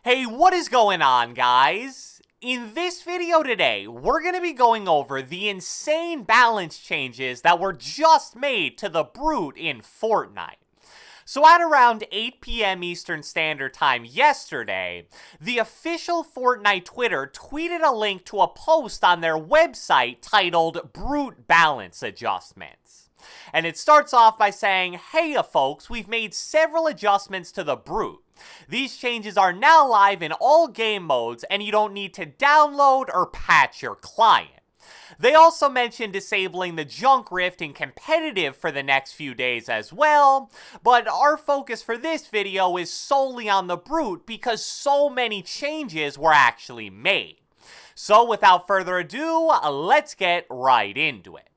Hey, what is going on, guys? In this video today, we're going to be going over the insane balance changes that were just made to the Brute in Fortnite. So at around 8 p.m. Eastern Standard Time yesterday, the official Fortnite Twitter tweeted a link to a post on their website titled Brute Balance Adjustments. And it starts off by saying, "Hey folks, we've made several adjustments to the Brute. These changes are now live in all game modes and you don't need to download or patch your client." They also mentioned disabling the junk rift in competitive for the next few days as well, but our focus for this video is solely on the Brute because so many changes were actually made. So without further ado, let's get right into it.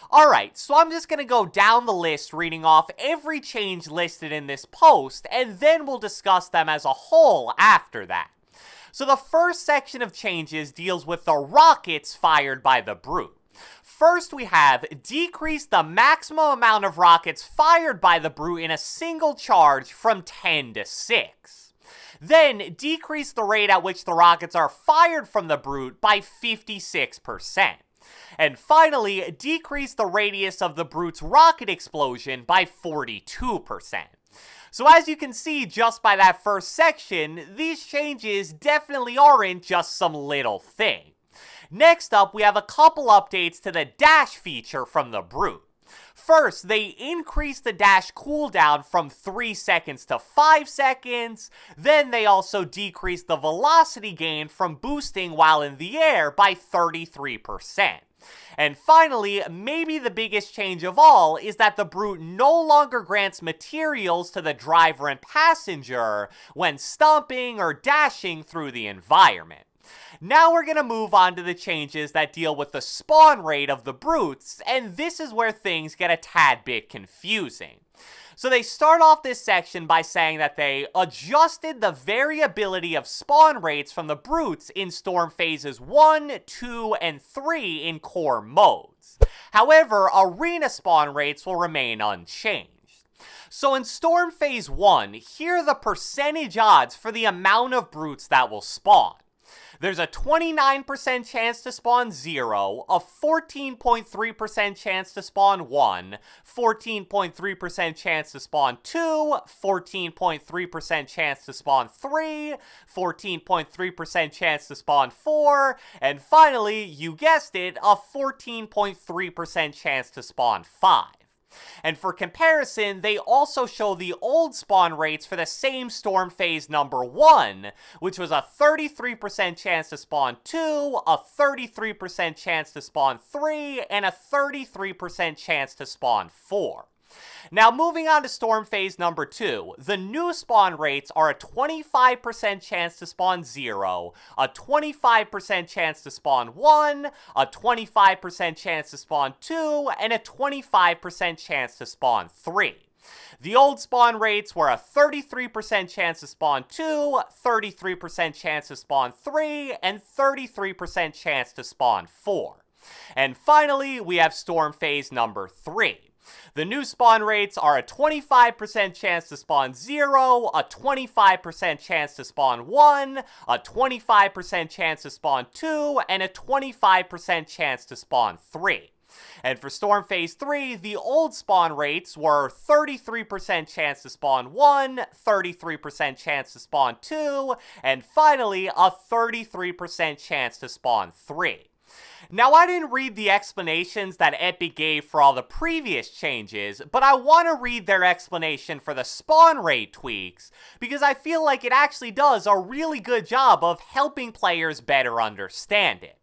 Alright, so I'm just going to go down the list reading off every change listed in this post, and then we'll discuss them as a whole after that. So the first section of changes deals with the rockets fired by the Brute. First we have decreased the maximum amount of rockets fired by the Brute in a single charge from 10 to 6. Then decrease the rate at which the rockets are fired from the Brute by 56%. And finally, decrease the radius of the Brute's rocket explosion by 42%. So as you can see just by that first section, these changes definitely aren't just some little thing. Next up, we have a couple updates to the dash feature from the Brute. First, they increased the dash cooldown from 3 seconds to 5 seconds. Then they also decreased the velocity gain from boosting while in the air by 33%. And finally, maybe the biggest change of all is that the Brute no longer grants materials to the driver and passenger when stomping or dashing through the environment. Now we're going to move on to the changes that deal with the spawn rate of the Brutes, and this is where things get a tad bit confusing. So they start off this section by saying that they adjusted the variability of spawn rates from the Brutes in Storm Phases 1, 2, and 3 in core modes. However, arena spawn rates will remain unchanged. So in Storm Phase 1, here are the percentage odds for the amount of Brutes that will spawn. There's a 29% chance to spawn 0, a 14.3% chance to spawn 1, 14.3% chance to spawn 2, 14.3% chance to spawn 3, 14.3% chance to spawn 4, and finally, you guessed it, a 14.3% chance to spawn 5. And for comparison, they also show the old spawn rates for the same Storm Phase number 1, which was a 33% chance to spawn 2, a 33% chance to spawn 3, and a 33% chance to spawn 4. Now moving on to Storm Phase number 2, the new spawn rates are a 25% chance to spawn 0, a 25% chance to spawn 1, a 25% chance to spawn 2, and a 25% chance to spawn 3. The old spawn rates were a 33% chance to spawn 2, 33% chance to spawn 3, and 33% chance to spawn 4. And finally, we have Storm Phase number 3. The new spawn rates are a 25% chance to spawn 0, a 25% chance to spawn 1, a 25% chance to spawn 2, and a 25% chance to spawn 3. And for Storm Phase 3, the old spawn rates were 33% chance to spawn 1, 33% chance to spawn 2, and finally a 33% chance to spawn 3. Now, I didn't read the explanations that Epic gave for all the previous changes, but I want to read their explanation for the spawn rate tweaks, because I feel like it actually does a really good job of helping players better understand it.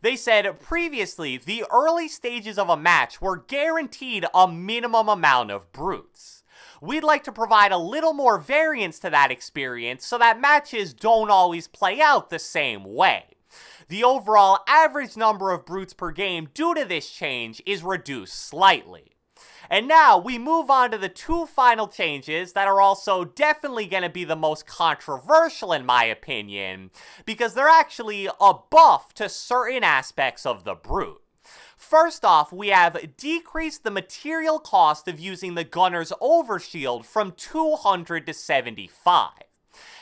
They said, previously, the early stages of a match were guaranteed a minimum amount of Brutes. We'd like to provide a little more variance to that experience so that matches don't always play out the same way. The overall average number of Brutes per game due to this change is reduced slightly. And now we move on to the two final changes that are also definitely going to be the most controversial in my opinion, because they're actually a buff to certain aspects of the Brute. First off, we have decreased the material cost of using the gunner's overshield from 200 to 75.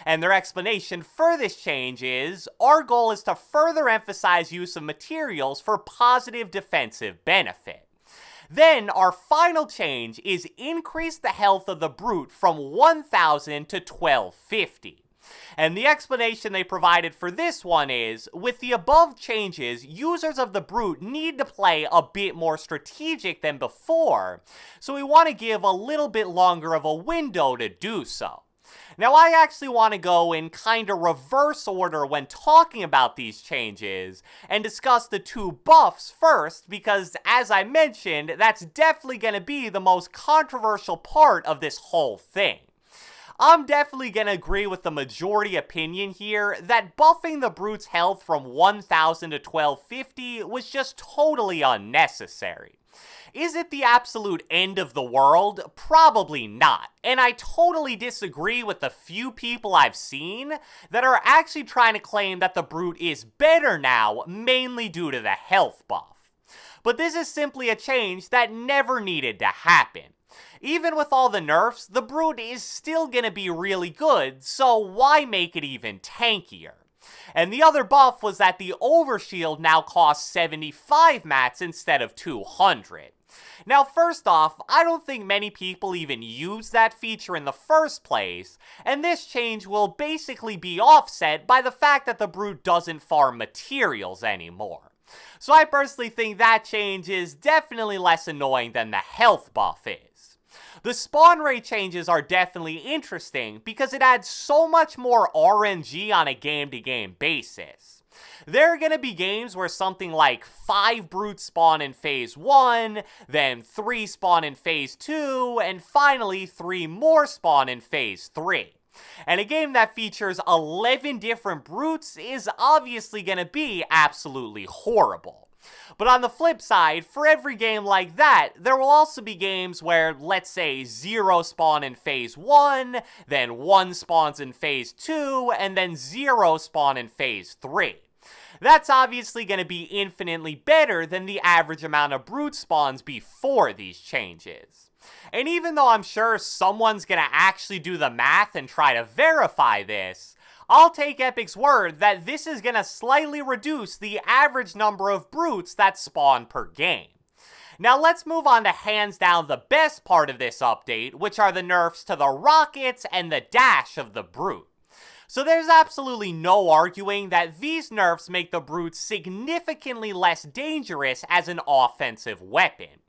And their explanation for this change is, our goal is to further emphasize use of materials for positive defensive benefit. Then, our final change is increase the health of the brute from 1000 to 1250. And the explanation they provided for this one is, with the above changes, users of the brute need to play a bit more strategic than before, so we want to give a little bit longer of a window to do so. Now, I actually want to go in kind of reverse order when talking about these changes and discuss the two buffs first because, as I mentioned, that's definitely going to be the most controversial part of this whole thing. I'm definitely going to agree with the majority opinion here that buffing the brute's health from 1000 to 1250 was just totally unnecessary. Is it the absolute end of the world? Probably not. And I totally disagree with the few people I've seen that are actually trying to claim that the brute is better now, mainly due to the health buff. But this is simply a change that never needed to happen. Even with all the nerfs, the brute is still gonna be really good, so why make it even tankier? And the other buff was that the overshield now costs 75 mats instead of 200. Now, first off, I don't think many people even use that feature in the first place, and this change will basically be offset by the fact that the brute doesn't farm materials anymore. So I personally think that change is definitely less annoying than the health buff is. The spawn rate changes are definitely interesting because it adds so much more RNG on a game-to-game basis. There are going to be games where something like 5 brutes spawn in Phase 1, then 3 spawn in Phase 2, and finally 3 more spawn in Phase 3. And a game that features 11 different brutes is obviously going to be absolutely horrible. But on the flip side, for every game like that, there will also be games where, let's say, 0 spawn in Phase 1, then 1 spawns in Phase 2, and then 0 spawn in Phase 3. That's obviously going to be infinitely better than the average amount of brute spawns before these changes. And even though I'm sure someone's going to actually do the math and try to verify this, I'll take Epic's word that this is going to slightly reduce the average number of brutes that spawn per game. Now let's move on to hands down the best part of this update, which are the nerfs to the rockets and the dash of the brute. So there's absolutely no arguing that these nerfs make the brute significantly less dangerous as an offensive weapon.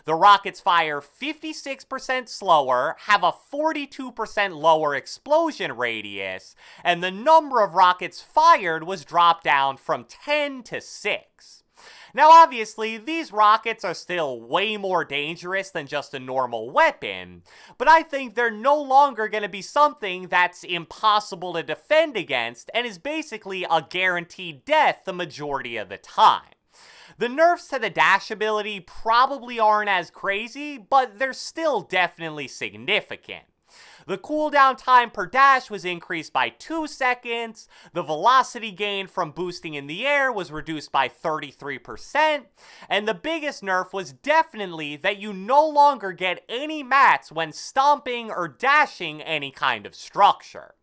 The rockets fire 56% slower, have a 42% lower explosion radius, and the number of rockets fired was dropped down from 10 to 6. Now obviously, these rockets are still way more dangerous than just a normal weapon, but I think they're no longer going to be something that's impossible to defend against and is basically a guaranteed death the majority of the time. The nerfs to the dash ability probably aren't as crazy, but they're still definitely significant. The cooldown time per dash was increased by 2 seconds, the velocity gain from boosting in the air was reduced by 33%, and the biggest nerf was definitely that you no longer get any mats when stomping or dashing any kind of structure.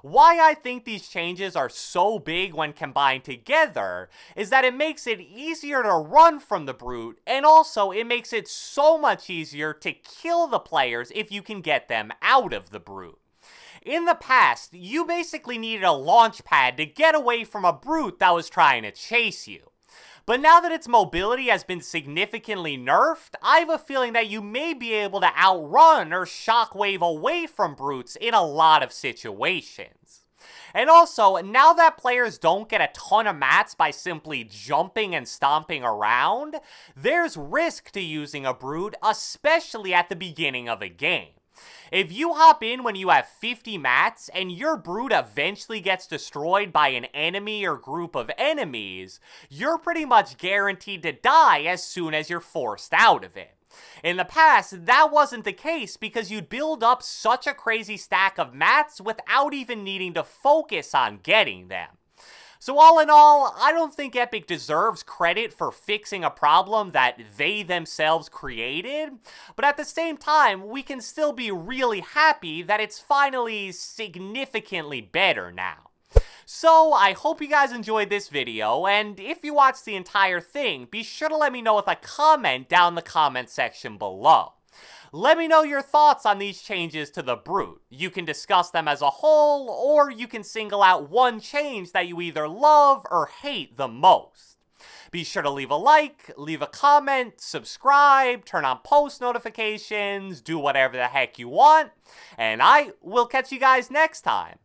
Why I think these changes are so big when combined together is that it makes it easier to run from the brute, and also it makes it so much easier to kill the players if you can get them out of the brute. In the past, you basically needed a launch pad to get away from a brute that was trying to chase you. But now that its mobility has been significantly nerfed, I have a feeling that you may be able to outrun or shockwave away from brutes in a lot of situations. And also, now that players don't get a ton of mats by simply jumping and stomping around, there's risk to using a brute, especially at the beginning of a game. If you hop in when you have 50 mats and your brute eventually gets destroyed by an enemy or group of enemies, you're pretty much guaranteed to die as soon as you're forced out of it. In the past, that wasn't the case because you'd build up such a crazy stack of mats without even needing to focus on getting them. So all in all, I don't think Epic deserves credit for fixing a problem that they themselves created, but at the same time, we can still be really happy that it's finally significantly better now. So I hope you guys enjoyed this video, and if you watched the entire thing, be sure to let me know with a comment down in the comment section below. Let me know your thoughts on these changes to the Brute. You can discuss them as a whole, or you can single out one change that you either love or hate the most. Be sure to leave a like, leave a comment, subscribe, turn on post notifications, do whatever the heck you want, and I will catch you guys next time.